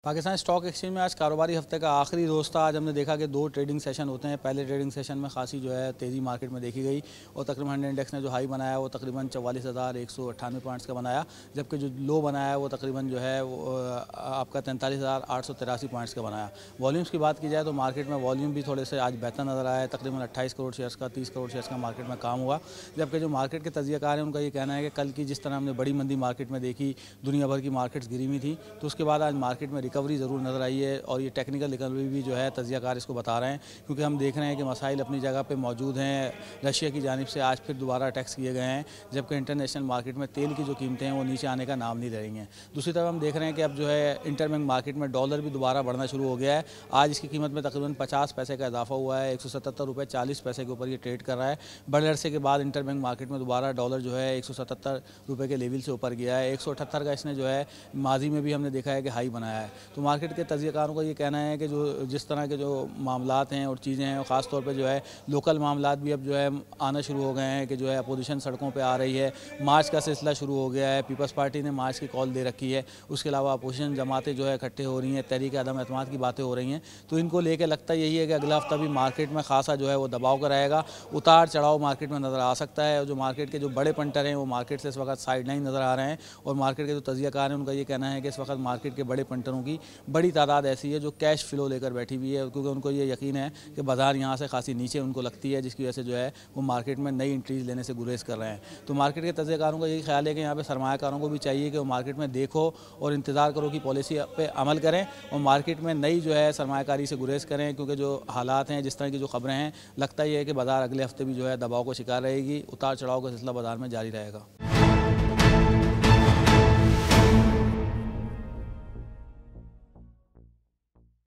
Pakistan stock exchange में आज कारोबारी हफ्ते का आखिरी रोज़ था। आज हमने देखा कि 2 ट्रेडिंग सेशन होते हैं। पहले ट्रेडिंग सेशन में खासी जो है तेज़ी मार्केट में देखी गई और तकरीबन 100 इंडेक्स ने जो हाई बनाया वो तकरीबन 44,198 पॉइंट्स का बनाया, जबकि जो लो बनाया वो तकरीबन जो है वो आपका 43,883 पॉइंट्स का बनाया। वॉल्यूम्स की बात की जाए तो मार्केट में वॉल्यूम भी थोड़े से आज बेहतर नज़र आया है। तकरीबन 28 करोड़ शेयर्स का 30 करोड़ शेयर्स का मार्केट में काम हुआ, जबकि जो मार्केट के तजियाकार हैं उनका ये कहना है कि कल की जिस तरह हमने बड़ी मंदी मार्केट में देखी, दुनिया भर की मार्केट्स गिरी हुई थी, तो उसके बाद आज मार्केट में रिकवरी ज़रूर नज़र आई है। और ये टेक्निकल रिकवरी भी जो है तजियाकार इसको बता रहे हैं, क्योंकि हम देख रहे हैं कि मसाइल अपनी जगह पे मौजूद हैं। रशिया की जानिब से आज फिर दोबारा टैक्स किए गए हैं, जबकि इंटरनेशनल मार्केट में तेल की जो कीमतें हैं वो नीचे आने का नाम नहीं ले रही हैं। दूसरी तरफ हम देख रहे हैं कि अब जो है इंटरबैंक मार्केट में डॉलर भी दोबारा बढ़ना शुरू हो गया है। आज इसकी कीमत में तकरीबन 50 पैसे का इजाफा हुआ है। 177 रुपये 40 पैसे के ऊपर ये ट्रेड कर रहा है। बड़े अरसे के बाद इंटरबैंक मार्केट में दोबारा डॉलर जो है 177 रुपये के लेवल से ऊपर गया है। 178 का इसने जो है माजी में भी हमने देखा है कि हाई बनाया है। तो मार्केट के तजियाकारों का ये कहना है कि जो जिस तरह के जो मामलात हैं और चीज़ें हैं, ख़ास तौर पे जो है लोकल मामलात भी अब जो है आना शुरू हो गए हैं कि जो है अपोजिशन सड़कों पे आ रही है। मार्च का सिलसिला शुरू हो गया है। पीपल्स पार्टी ने मार्च की कॉल दे रखी है। उसके अलावा अपोजिशन जमातें जो है इकट्ठे हो रही हैं, तहरीक अदम एतमाद की बातें हो रही हैं। तो इनको लेकर लगता यही है कि अगला हफ्ता भी मार्केट में खासा जो है वो दबाव का रहेगा। उतार चढ़ाव मार्केट में नज़र आ सकता है। और जो मार्केट के जो बड़े पंटर हैं वो मार्केट से इस वक्त साइड लाइन नज़र आ रहे हैं। और मार्केट के जो तजियाकार हैं उनका ये कहना है कि इस वक्त मार्केट के बड़े पंटरों की बड़ी तादाद ऐसी है जो कैश फ्लो लेकर बैठी हुई है, क्योंकि उनको ये यकीन है कि बाज़ार यहाँ से खासी नीचे उनको लगती है, जिसकी वजह से जो है वो मार्केट में नई एंट्रीज लेने से गुरेज कर रहे हैं। तो मार्केट के तजियाकारों का यही ख्याल है कि यहाँ पे सरमायाकारों को भी चाहिए कि वो मार्केट में देखो और इंतज़ार करो कि पॉलिसी पे अमल करें और मार्केट में नई जो है सरमायाकारी से गुरेज करें, क्योंकि जो हालात हैं, जिस तरह की जो खबरें हैं, लगता ही है कि बाज़ार अगले हफ्ते भी जो है दबाव को शिकार रहेगी। उतार चढ़ाव का सिलसिला बाज़ार में जारी रहेगा।